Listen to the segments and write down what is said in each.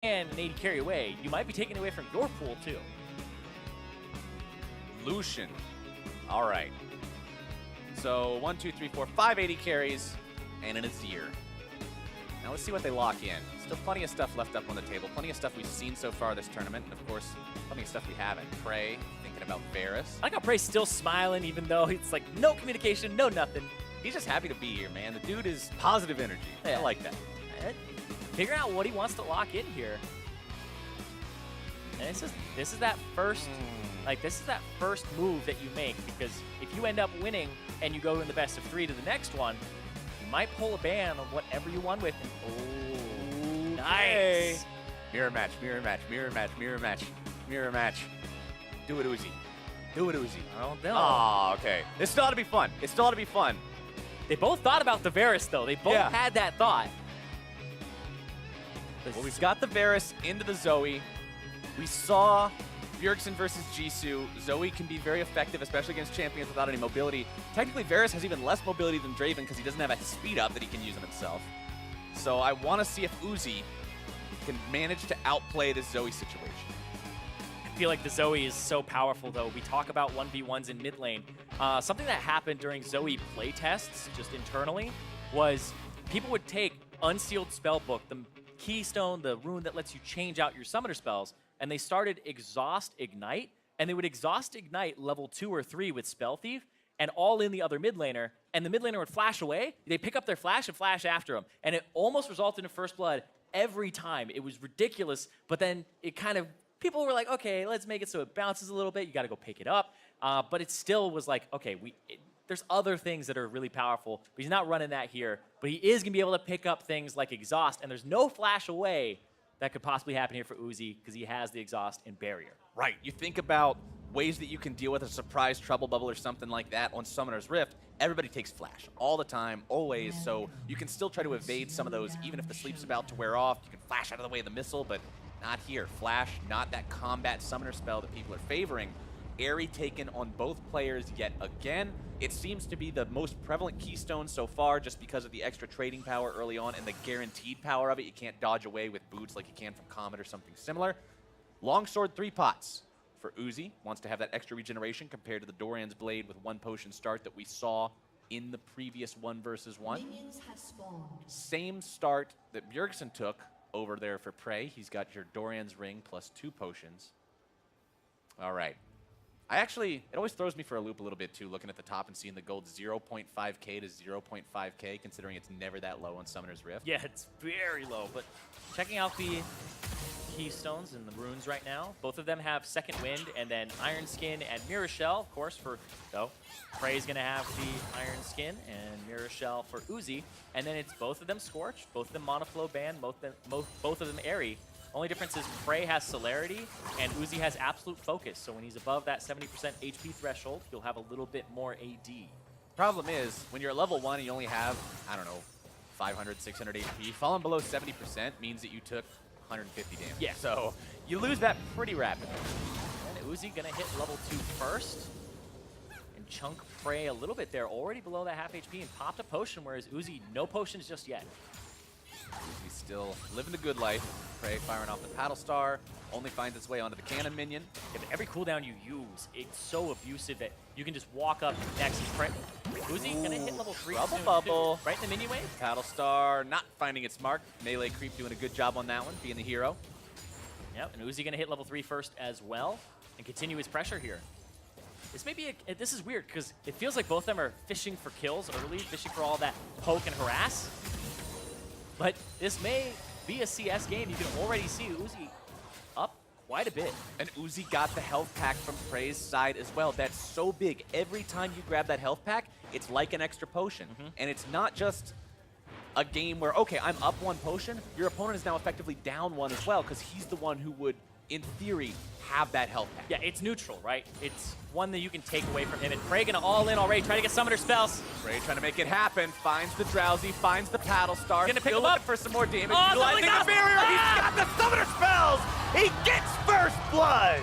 and an 80 carry away, you might be taking away from your pool too. Lucian. All right. So 1, 2, 3, 4, 5 80 carries and an Azir. Now let's see what they lock in. Still plenty of stuff left up on the table. Plenty of stuff we've seen so far this tournament. And of course, plenty of stuff we haven't. PraY, thinking about Varus. I like how PraY's still smiling even though it's like no communication, no nothing. He's just happy to be here, man. The dude is positive energy. Yeah. I like that. Figuring out what he wants to lock in here. And this is that first this is that first move that you make, because if you end up winning and you go in the best of 3 to the next one, you might pull a ban on whatever you won with. And, nice. Mirror match, mirror match, mirror match, mirror match, mirror match. Do it, Uzi. Do it, Uzi. Oh, no. Oh, okay. This still ought to be fun. It still ought to be fun. They both thought about the Varus, though. They both had that thought. Well, we've got the Varus into the Zoe. We saw Bjergsen versus Jisoo. Zoe can be very effective, especially against champions without any mobility. Technically, Varus has even less mobility than Draven because he doesn't have a speed up that he can use on himself. So I want to see if Uzi can manage to outplay this Zoe situation. I feel like the Zoe is so powerful, though. We talk about 1v1s in mid lane. Something that happened during Zoe playtests, just internally, was people would take Unsealed Spellbook, the keystone, the rune that lets you change out your summoner spells, and they started Exhaust Ignite, and they would Exhaust Ignite level 2 or 3 with Spell Thief, and all in the other mid laner, and the mid laner would flash away. They pick up their flash and flash after them, and it almost resulted in first blood every time. It was ridiculous, but then it kind of, people were like, okay, let's make it so it bounces a little bit. You got to go pick it up, but it still was like, okay, there's other things that are really powerful, but he's not running that here. But he is going to be able to pick up things like Exhaust, and there's no flash away that could possibly happen here for Uzi because he has the Exhaust and Barrier. Right. You think about ways that you can deal with a surprise trouble bubble or something like that on Summoner's Rift. Everybody takes flash all the time, always, so you can still try to evade some of those. Even if the sleep's about to wear off, you can flash out of the way of the missile, but not here. Flash, not that combat summoner spell that people are favoring. Airy taken on both players yet again. It seems to be the most prevalent keystone so far just because of the extra trading power early on and the guaranteed power of it. You can't dodge away with boots like you can from Comet or something similar. Longsword 3 pots for Uzi. Wants to have that extra regeneration compared to the Doran's Blade with 1 potion start that we saw in the previous 1 versus 1. Same start that Bjergsen took over there for PraY. He's got your Doran's Ring plus 2 potions. All right. It always throws me for a loop a little bit too, looking at the top and seeing the gold 0.5k to 0.5k, considering it's never that low on Summoner's Rift. Yeah, it's very low, but checking out the keystones and the runes right now, both of them have Second Wind, and then Iron Skin and Mirror Shell, of course, PraY's going to have the Iron Skin and Mirror Shell for Uzi, and then it's both of them Scorch, both of them Monoflow Ban, both of them Airy. Only difference is PraY has Celerity and Uzi has Absolute Focus. So when he's above that 70% HP threshold, he'll have a little bit more AD. Problem is, when you're at level 1 and you only have, I don't know, 500, 600 HP, falling below 70% means that you took 150 damage. Yeah. So you lose that pretty rapidly. And Uzi gonna hit level 2 first. And chunk PraY a little bit there, already below that half HP and popped a potion, whereas Uzi, no potions just yet. Uzi's still living the good life. PraY firing off the Paddle Star, only finds its way onto the cannon minion. Yeah, every cooldown you use, it's so abusive that you can just walk up next and PraY. Uzi gonna hit level 3 Bubble soon, bubble. too. Right in the minion wave. Paddle Star not finding its mark. Melee Creep doing a good job on that one, being the hero. Yep, and Uzi gonna hit level 3 first as well and continue his pressure here. This is weird because it feels like both of them are fishing for kills early, fishing for all that poke and harass. But this may be a CS game. You can already see Uzi up quite a bit. And Uzi got the health pack from PraY's side as well. That's so big. Every time you grab that health pack, it's like an extra potion. And it's not just a game where, okay, I'm up 1 potion. Your opponent is now effectively down 1 as well because he's the one who would, in theory, have that health pack. Yeah, it's neutral, right? It's one that you can take away from him. And PraY gonna all in already, trying to get summoner spells. PraY trying to make it happen, finds the Drowsy, finds the Paddle Star. Gonna pick still him up looking for some more damage. Oh, Utilizing the barrier, he's got the summoner spells! He gets first blood!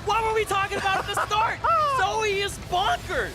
What were we talking about at the start? Zoe is bonkers!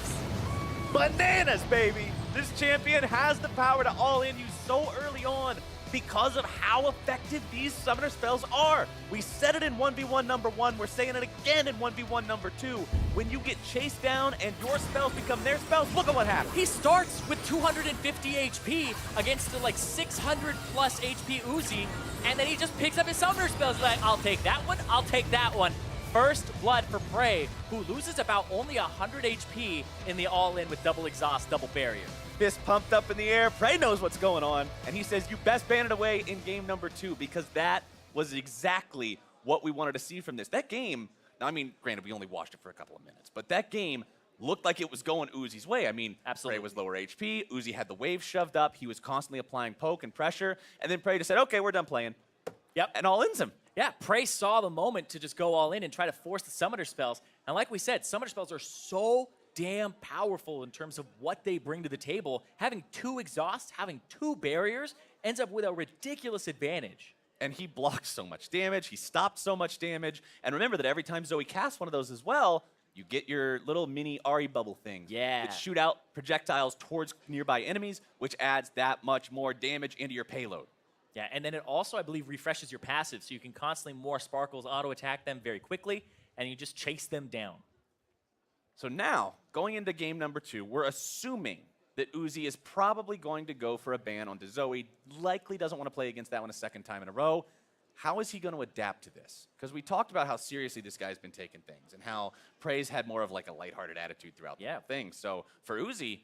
Bananas, baby! This champion has the power to all in you so early on. because of how effective these summoner spells are. We said it in 1v1 number 1, we're saying it again in 1v1 number 2. When you get chased down and your spells become their spells, look at what happens. He starts with 250 HP against the like 600 plus HP Uzi, and then he just picks up his summoner spells like, I'll take that one, I'll take that one. First blood for PraY, who loses about only 100 HP in the all-in with double exhaust, double barrier. Fist pumped up in the air. PraY knows what's going on, and he says, you best ban it away in game number 2, because that was exactly what we wanted to see from this. That game, now, I mean, granted, we only watched it for a couple of minutes, but that game looked like it was going Uzi's way. I mean, absolutely. PraY was lower HP, Uzi had the wave shoved up, he was constantly applying poke and pressure, and then PraY just said, okay, we're done playing. Yep. And all-ins him. Yeah, PraY saw the moment to just go all in and try to force the summoner spells. And like we said, summoner spells are so damn powerful in terms of what they bring to the table. Having 2 exhausts, having 2 barriers, ends up with a ridiculous advantage. And he blocked so much damage, he stopped so much damage. And remember that every time Zoe casts one of those as well, you get your little mini Ari bubble thing. Yeah. That shoot out projectiles towards nearby enemies, which adds that much more damage into your payload. Yeah, and then it also, I believe, refreshes your passive, so you can constantly more sparkles, auto-attack them very quickly, and you just chase them down. So now, going into game number 2, we're assuming that Uzi is probably going to go for a ban onto Zoe, likely doesn't want to play against that one a second time in a row. How is he going to adapt to this? Because we talked about how seriously this guy's been taking things, and how PraY's had more of like a lighthearted attitude throughout the thing. So for Uzi,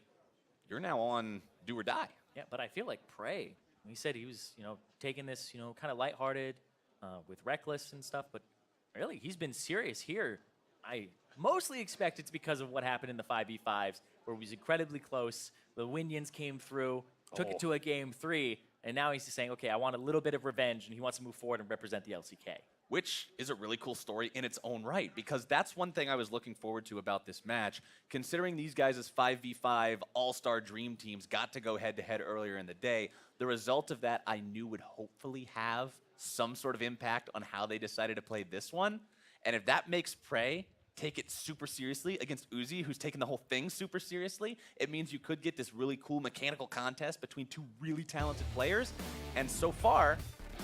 you're now on do or die. Yeah, but I feel like PraY, he said he was, taking this, kind of lighthearted with Reckless and stuff, but really, he's been serious here. I mostly expect it's because of what happened in the 5v5s, where he was incredibly close. The Winions came through, took it to a game 3, and now he's just saying, okay, I want a little bit of revenge, and he wants to move forward and represent the LCK. Which is a really cool story in its own right, because that's one thing I was looking forward to about this match. Considering these guys as 5v5 all-star dream teams got to go head-to-head earlier in the day, the result of that I knew would hopefully have some sort of impact on how they decided to play this one. And if that makes PraY take it super seriously against Uzi, who's taking the whole thing super seriously, it means you could get this really cool mechanical contest between 2 really talented players. And so far,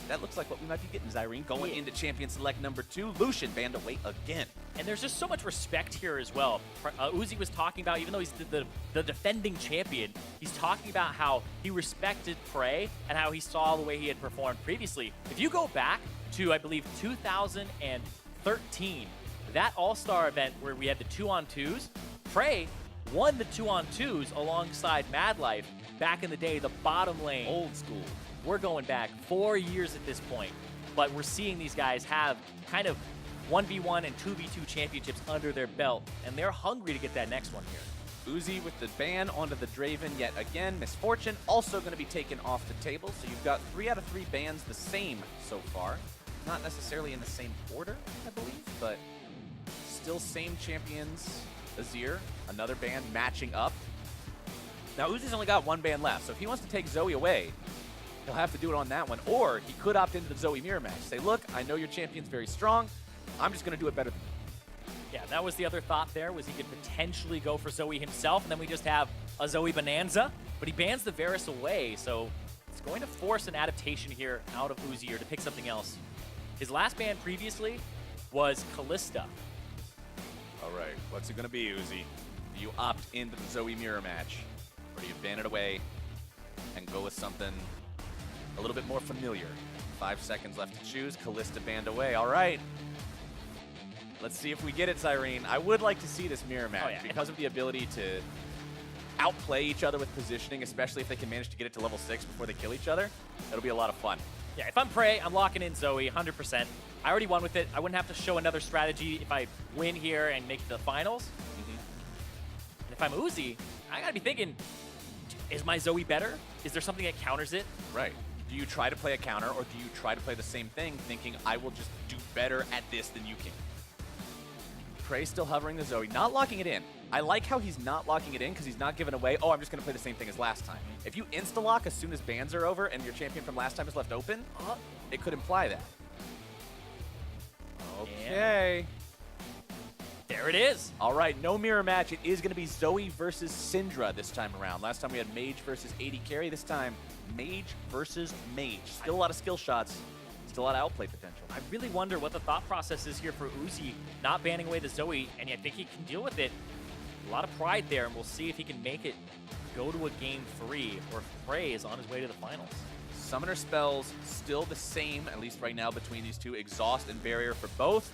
that looks like what we might be getting, Zyrene. Going into Champion Select number 2, Lucian banned away again. And there's just so much respect here as well. Uzi was talking about, even though he's the defending champion, he's talking about how he respected PraY and how he saw the way he had performed previously. If you go back to, I believe, 2013, that All-Star event where we had the 2-on-2s, PraY won the 2-on-2s alongside Madlife back in the day, the bottom lane. Old school. We're going back 4 years at this point, but we're seeing these guys have kind of 1v1 and 2v2 championships under their belt, and they're hungry to get that next one here. Uzi with the ban onto the Draven yet again. Misfortune also going to be taken off the table, so you've got 3 out of 3 bans the same so far. Not necessarily in the same order, I believe, but still same champions. Azir, another ban matching up. Now Uzi's only got 1 ban left, so if he wants to take Zoe away, he'll have to do it on that one, or he could opt into the Zoe mirror match. Say, look, I know your champion's very strong. I'm just going to do it better than you. Yeah, that was the other thought there, was he could potentially go for Zoe himself, and then we just have a Zoe Bonanza, but he bans the Varus away, so it's going to force an adaptation here out of Uzi here to pick something else. His last ban previously was Kalista. All right, what's it going to be, Uzi? Do you opt into the Zoe mirror match, or do you ban it away and go with something a little bit more familiar? 5 seconds left to choose. Kalista banned away. All right. Let's see if we get it, Zyrene. I would like to see this mirror match because of the ability to outplay each other with positioning, especially if they can manage to get it to level 6 before they kill each other. It'll be a lot of fun. Yeah, if I'm PraY, I'm locking in Zoe 100%. I already won with it. I wouldn't have to show another strategy if I win here and make the finals. And if I'm Uzi, I gotta be thinking, is my Zoe better? Is there something that counters it? Right. Do you try to play a counter, or do you try to play the same thing, thinking, I will just do better at this than you can? PraY still hovering the Zoe, not locking it in. I like how he's not locking it in, because he's not giving away, oh, I'm just going to play the same thing as last time. If you insta-lock as soon as bans are over and your champion from last time is left open, it could imply that. Okay. There There it is. All right, no mirror match. It is going to be Zoe versus Syndra this time around. Last time we had Mage versus AD carry. This time, Mage versus Mage. Still a lot of skill shots. Still a lot of outplay potential. I really wonder what the thought process is here for Uzi, not banning away the Zoe, and I think he can deal with it. A lot of pride there, and we'll see if he can make it go to a game 3, or if PraY is on his way to the finals. Summoner spells still the same, at least right now, between these two. Exhaust and Barrier for both.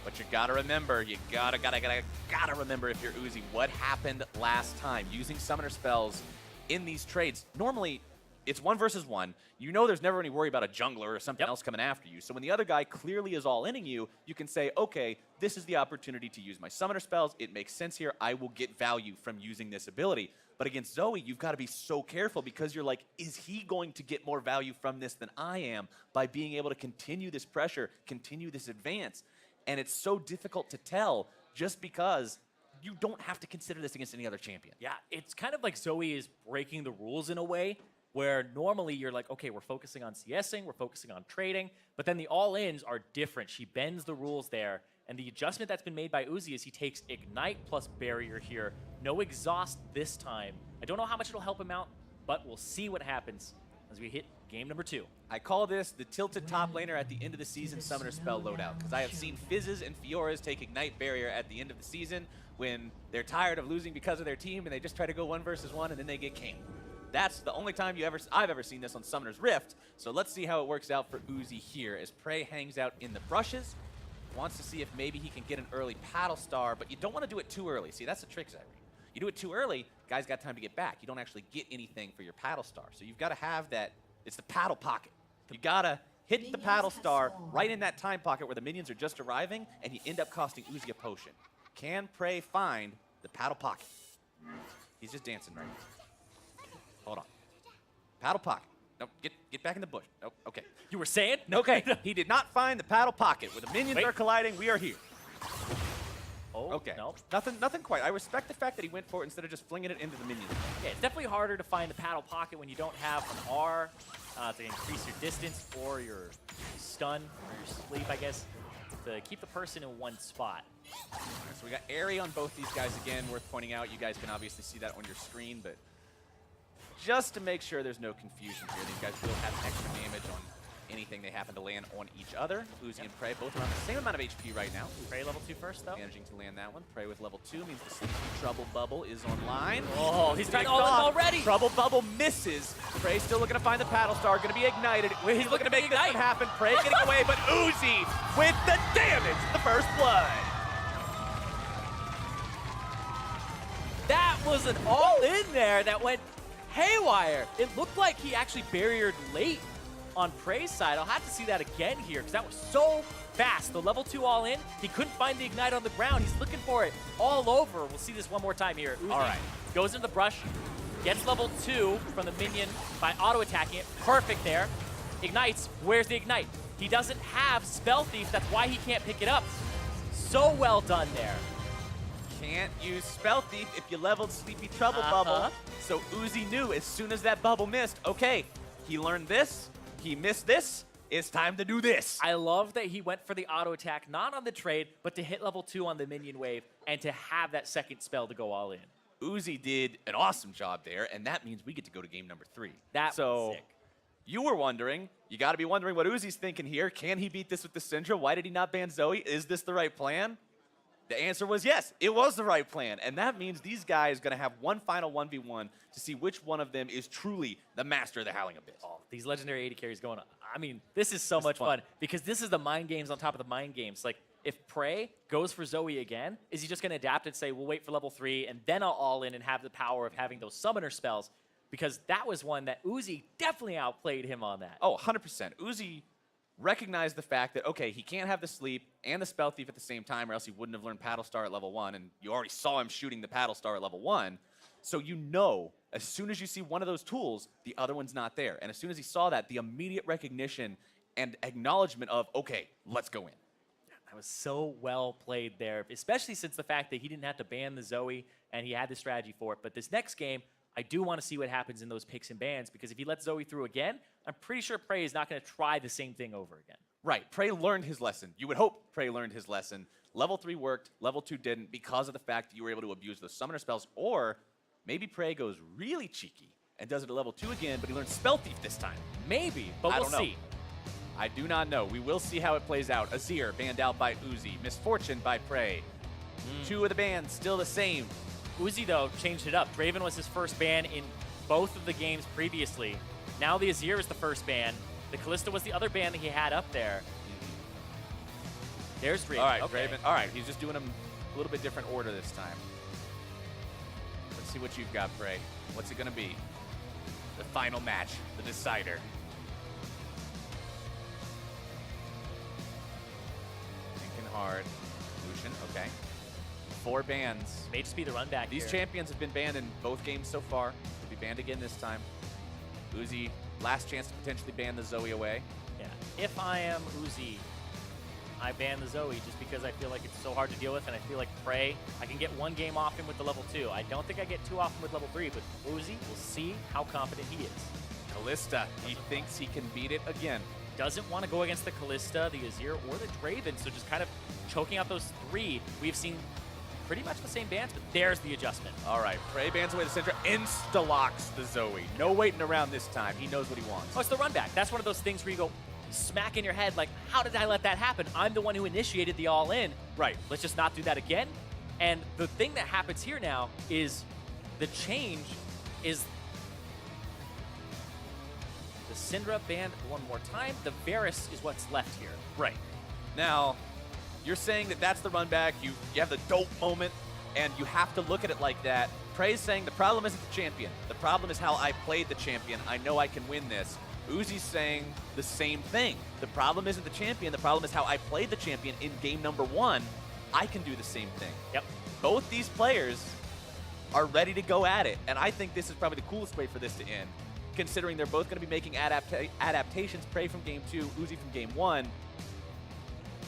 But you gotta remember, you gotta remember if you're Uzi, what happened last time. Using Summoner spells in these trades, normally it's 1 versus 1. You know there's never any worry about a jungler or something else coming after you. So when the other guy clearly is all inning you, you can say, okay, this is the opportunity to use my Summoner spells. It makes sense here. I will get value from using this ability. But against Zoe, you've got to be so careful because you're like, is he going to get more value from this than I am by being able to continue this pressure, continue this advance? And it's so difficult to tell just because you don't have to consider this against any other champion. Yeah, it's kind of like Zoe is breaking the rules in a way where normally you're like, okay, we're focusing on CSing, we're focusing on trading, but then the all-ins are different. She bends the rules there, and the adjustment that's been made by Uzi is he takes Ignite plus Barrier here. No Exhaust this time. I don't know how much it'll help him out, but we'll see what happens as we hit game number 2. I call this the tilted top laner at the end of the season Summoner spell loadout, because I have seen Fizzes and Fioras take Ignite Barrier at the end of the season when they're tired of losing because of their team and they just try to go 1 versus 1 and then they get canned. That's the only time I've ever seen this on Summoner's Rift, so let's see how it works out for Uzi here as PraY hangs out in the brushes. Wants to see if maybe he can get an early Paddle Star, but you don't want to do it too early. See, that's the trick, Zyrie. You do it too early, guys got time to get back. You don't actually get anything for your Paddle Star, so you've got to have that. It's the paddle pocket. You got to hit the Paddle Star right in that time pocket where the minions are just arriving, and you end up costing Uzi a potion. Can PraY find the paddle pocket? He's just dancing right now. Hold on. Paddle pocket. Nope, get back in the bush. Nope, okay. You were saying? Okay, he did not find the paddle pocket. Where the minions are colliding, we are here. Oh, okay. No. Nothing quite. I respect the fact that he went for it instead of just flinging it into the minions. Yeah, it's definitely harder to find the paddle pocket when you don't have an R to increase your distance or your stun or your sleep, I guess, to keep the person in one spot. All right, so we got Airy on both these guys again. Worth pointing out, you guys can obviously see that on your screen, but just to make sure there's no confusion here, these guys will have extra damage on anything they happen to land on each other. Uzi and PraY both around the same amount of HP right now. PraY level 2 first, though. Managing to land that one. PraY with level 2 means the Sleepy Trouble Bubble is online. Oh, he's trying to all-in already. Trouble Bubble misses. PraY still looking to find the Paddle Star. Going to be ignited. He's looking to make this one happen. PraY getting away, but Uzi with the damage. The first blood. That was an all-in there that went haywire. It looked like he actually barriered late on PraY's side. I'll have to see that again here because that was so fast. The level 2 all in, he couldn't find the Ignite on the ground. He's looking for it all over. We'll see this one more time here. Uzi all right. Goes into the brush, gets level 2 from the minion by auto-attacking it. Perfect there. Ignites. Where's the Ignite? He doesn't have Spell Thief. That's why he can't pick it up. So well done there. Can't use Spell Thief if you leveled Sleepy Trouble Bubble. So Uzi knew as soon as that bubble missed, okay, he learned this, he missed this, it's time to do this. I love that he went for the auto attack, not on the trade, but to hit level 2 on the minion wave and to have that second spell to go all in. Uzi did an awesome job there, and that means we get to go to game number 3. That was sick. You were wondering, you got to be wondering what Uzi's thinking here. Can he beat this with the Syndra? Why did he not ban Zoe? Is this the right plan? The answer was yes, it was the right plan. And that means these guys are going to have one final 1v1 to see which one of them is truly the master of the Howling Abyss. Oh, these legendary AD carries going on. I mean, this is so much fun because this is the mind games on top of the mind games. Like, if PraY goes for Zoe again, is he just going to adapt and say, we'll wait for level 3 and then I'll all in and have the power of having those summoner spells? Because that was one that Uzi definitely outplayed him on that. Oh, 100%. Uzi recognized the fact that, okay, he can't have the sleep and the Spell Thief at the same time or else he wouldn't have learned Paddle Star at level 1, and you already saw him shooting the Paddle Star at level 1. So you know, as soon as you see one of those tools, the other one's not there. And as soon as he saw that, the immediate recognition and acknowledgement of, okay, let's go in. That was so well played there, especially since the fact that he didn't have to ban the Zoe and he had the strategy for it. But this next game, I do want to see what happens in those picks and bans, because if he lets Zoe through again, I'm pretty sure PraY is not going to try the same thing over again. Right, PraY learned his lesson. You would hope PraY learned his lesson. Level 3 worked, level 2 didn't because of the fact that you were able to abuse those summoner spells, or maybe PraY goes really cheeky and does it at level 2 again, but he learns Spell Thief this time. Maybe, but we'll see. I do not know. We will see how it plays out. Azir banned out by Uzi. Misfortune by PraY. 2 of the bans still the same. Uzi, though, changed it up. Draven was his first ban in both of the games previously. Now the Azir is the first ban. The Kalista was the other ban that he had up there. There's Draven. All right, okay. Draven. All right, he's just doing them a little bit different order this time. Let's see what you've got, PraY. What's it going to be? The final match, the decider. Thinking hard. Lucian, okay. 4 bans. May just be the run back These here. champions have been banned in both games so far. They'll be banned again this time. Uzi, last chance to potentially ban the Zoe away. Yeah. If I am Uzi, I ban the Zoe just because I feel like it's so hard to deal with, and I feel like PraY, I can get 1 game off him with the level 2. I don't think I get 2 off him with level 3, but Uzi, we'll see how confident he is. Kalista, he thinks he can beat it again. Doesn't want to go against the Kalista, the Azir, or the Draven, so just kind of choking out those 3. We've seen pretty much the same bans, but there's the adjustment. All right, PraY bans away the Syndra, insta-locks the Zoe. No waiting around this time. He knows what he wants. Oh, it's the run back. That's one of those things where you go smack in your head like, how did I let that happen? I'm the one who initiated the all-in. Right. Let's just not do that again. And the thing that happens here now is the change is the Syndra banned one more time. The Varus is what's left here. Right. Now, you're saying that that's the run back. You have the dope moment, and you have to look at it like that. PraY's saying the problem isn't the champion. The problem is how I played the champion. I know I can win this. Uzi's saying the same thing. The problem isn't the champion. The problem is how I played the champion in game number 1. I can do the same thing. Yep. Both these players are ready to go at it, and I think this is probably the coolest way for this to end, considering they're both going to be making adaptations. PraY from game 2, Uzi from game 1.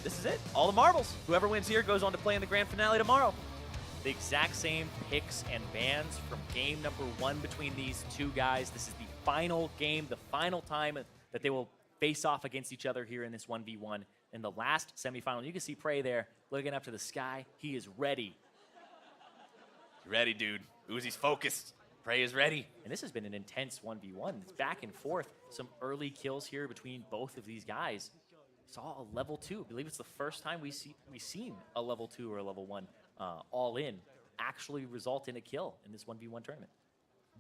This is it. All the marbles. Whoever wins here goes on to play in the grand finale tomorrow. The exact same picks and bans from game number 1 between these 2 guys. This is the final game, the final time that they will face off against each other here in this 1v1 in the last semifinal. You can see PraY there looking up to the sky. He is ready. Ready, dude. Uzi's focused. PraY is ready. And this has been an intense 1v1. It's back and forth. Some early kills here between both of these guys. Saw a level 2. I believe it's the first time we've seen a level 2 or a level 1 all in actually result in a kill in this 1v1 tournament.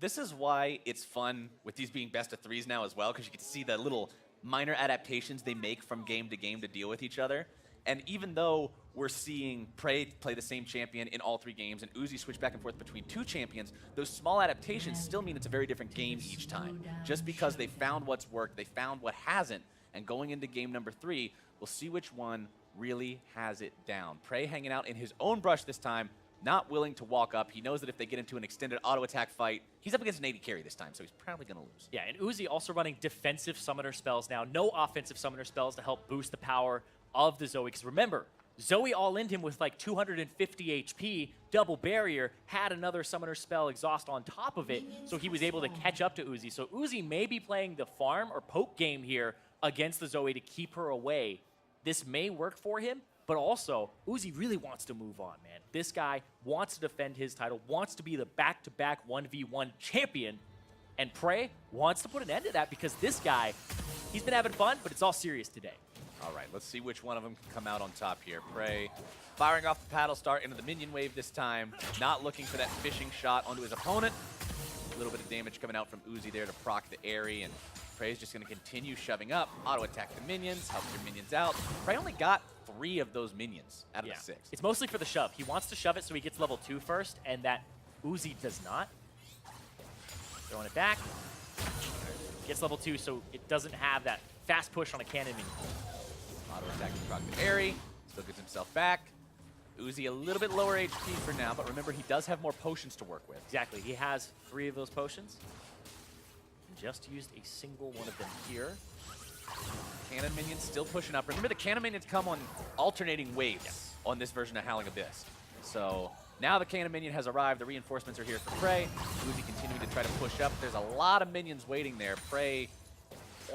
This is why it's fun with these being best of 3s now as well, because you get to see the little minor adaptations they make from game to game to deal with each other. And even though we're seeing PraY play the same champion in all 3 games and Uzi switch back and forth between 2 champions, those small adaptations still mean it's a very different game each time. Just because they found what's worked, they found what hasn't, and going into game number 3, we'll see which one really has it down. PraY hanging out in his own brush this time, not willing to walk up. He knows that if they get into an extended auto attack fight, he's up against an 80 carry this time, so he's probably going to lose. Yeah, and Uzi also running defensive summoner spells now. No offensive summoner spells to help boost the power of the Zoe. Because remember, Zoe all-ined him with like 250 HP, double barrier, had another summoner spell exhaust on top of it, so he was able to catch up to Uzi. So Uzi may be playing the farm or poke game here against the Zoe to keep her away. This may work for him, but also Uzi really wants to move on, man. This guy wants to defend his title, wants to be the back-to-back 1v1 champion, and PraY wants to put an end to that because this guy, he's been having fun, but it's all serious today. All right, let's see which one of them can come out on top here. PraY firing off the paddle start into the minion wave this time, not looking for that fishing shot onto his opponent. A little bit of damage coming out from Uzi there to proc the Airy, and PraY's just going to continue shoving up, auto-attack the minions, help your minions out. PraY only got 3 of those minions out of the 6. It's mostly for the shove. He wants to shove it so he gets level 2 first, and that Uzi does not. Throwing it back. Gets level 2 so it doesn't have that fast push on a cannon minion. Auto-attack to proc the Airy, still gets himself back. Uzi a little bit lower HP for now, but remember he does have more potions to work with. Exactly. He has 3 of those potions. Just used a single one of them here. Cannon minions still pushing up. Remember, the cannon minions come on alternating waves on this version of Howling Abyss. So now the cannon minion has arrived. The reinforcements are here for PraY. Uzi continuing to try to push up. There's a lot of minions waiting there. PraY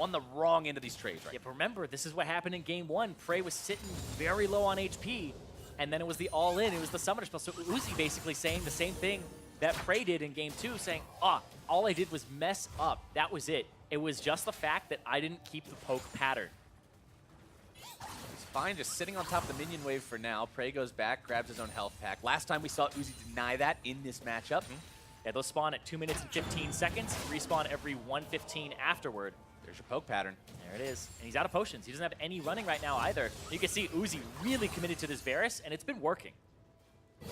on the wrong end of these trades right Yeah, but remember, this is what happened in game 1. PraY was sitting very low on HP, and then it was the all-in, it was the summoner spell. So Uzi basically saying the same thing that PraY did in game 2, saying, all I did was mess up. That was it. It was just the fact that I didn't keep the poke pattern. He's fine, just sitting on top of the minion wave for now. PraY goes back, grabs his own health pack. Last time we saw Uzi deny that in this matchup. Yeah, they'll spawn at 2 minutes and 15 seconds, respawn every 1:15 afterward. There's your poke pattern. There it is. And he's out of potions. He doesn't have any running right now either. You can see Uzi really committed to this Varus, and it's been working.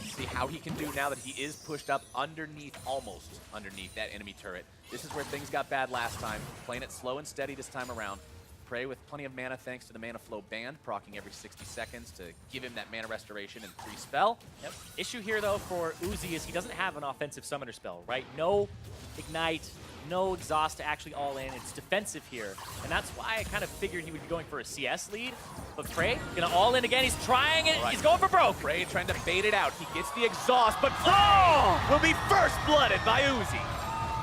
See how he can do now that he is pushed up underneath, almost underneath that enemy turret. This is where things got bad last time. Playing it slow and steady this time around. PraY with plenty of mana thanks to the mana flow band, proccing every 60 seconds to give him that mana restoration and free spell. Yep. Issue here, though, for Uzi is he doesn't have an offensive summoner spell, right? No Ignite, no Exhaust to actually all in. It's defensive here. And that's why I kind of figured he would be going for a CS lead. But PraY gonna all in again. He's trying it. Right. He's going for broke. PraY trying to bait it out. He gets the exhaust, but will be first blooded by Uzi.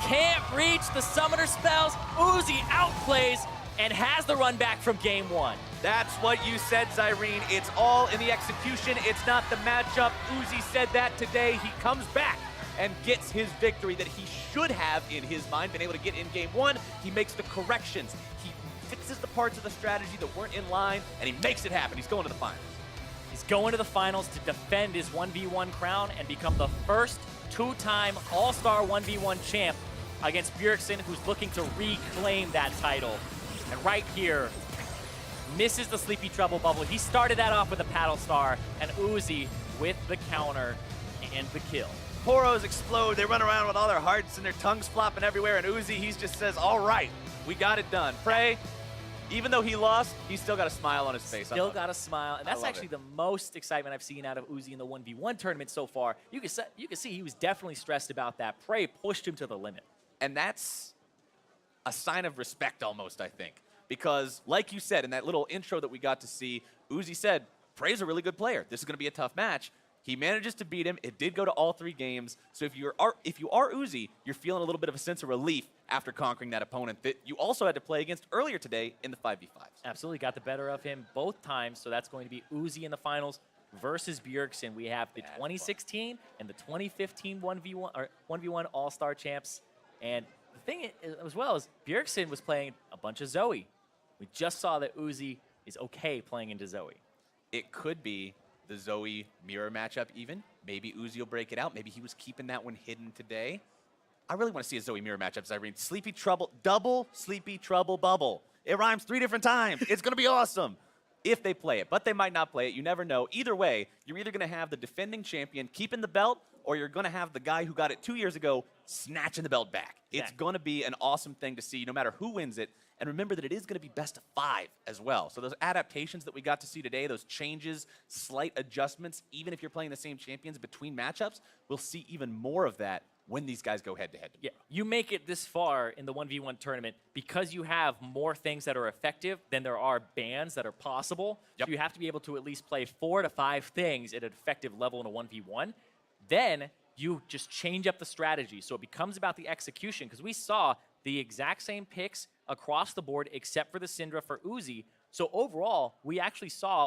Can't reach the summoner spells. Uzi outplays and has the run back from game 1. That's what you said, Zyrene. It's all in the execution. It's not the matchup. Uzi said that today. He comes back and gets his victory that he should have in his mind been able to get in game 1. He makes the corrections. He fixes the parts of the strategy that weren't in line, and he makes it happen. He's going to the finals. He's going to the finals to defend his 1v1 crown and become the first 2-time All-Star 1v1 champ against Bjergsen, who's looking to reclaim that title. And right here, misses the Sleepy Trouble bubble. He started that off with a Paddle Star, and Uzi with the counter and the kill. Poros explode. They run around with all their hearts and their tongues flopping everywhere, and Uzi, he just says, all right, we got it done. PraY, even though he lost, he's still got a smile on his face. Still got a smile, and that's actually the most excitement I've seen out of Uzi in the 1v1 tournament so far. You can see he was definitely stressed about that. PraY pushed him to the limit. And that's a sign of respect almost, I think. Because, like you said, in that little intro that we got to see, Uzi said, PraY's a really good player. This is going to be a tough match. He manages to beat him. It did go to all 3 games. So if you are Uzi, you're feeling a little bit of a sense of relief after conquering that opponent that you also had to play against earlier today in the 5v5s. Absolutely, got the better of him both times. So that's going to be Uzi in the finals versus Bjergsen. We have the 2016 and the 2015 1v1 All-Star champs. And the thing as well is Bjergsen was playing a bunch of Zoe. We just saw that Uzi is okay playing into Zoe. It could be the Zoe mirror matchup even. Maybe Uzi will break it out. Maybe he was keeping that one hidden today. I really want to see a Zoe mirror matchup, Zyrene. Sleepy Trouble, double Sleepy Trouble bubble. It rhymes 3 different times. It's going to be awesome if they play it, but they might not play it. You never know. Either way, you're either going to have the defending champion keeping the belt, or you're going to have the guy who got it 2 years ago snatching the belt back. It's going to be an awesome thing to see no matter who wins it. And remember that it is going to be best of 5 as well. So those adaptations that we got to see today, those changes, slight adjustments, even if you're playing the same champions between matchups, we'll see even more of that when these guys go head-to-head. Yeah, you make it this far in the 1v1 tournament because you have more things that are effective than there are bans that are possible. Yep. So you have to be able to at least play 4 to 5 things at an effective level in a 1v1. Then you just change up the strategy. So it becomes about the execution, because we saw the exact same picks across the board except for the Syndra for Uzi. So overall, we actually saw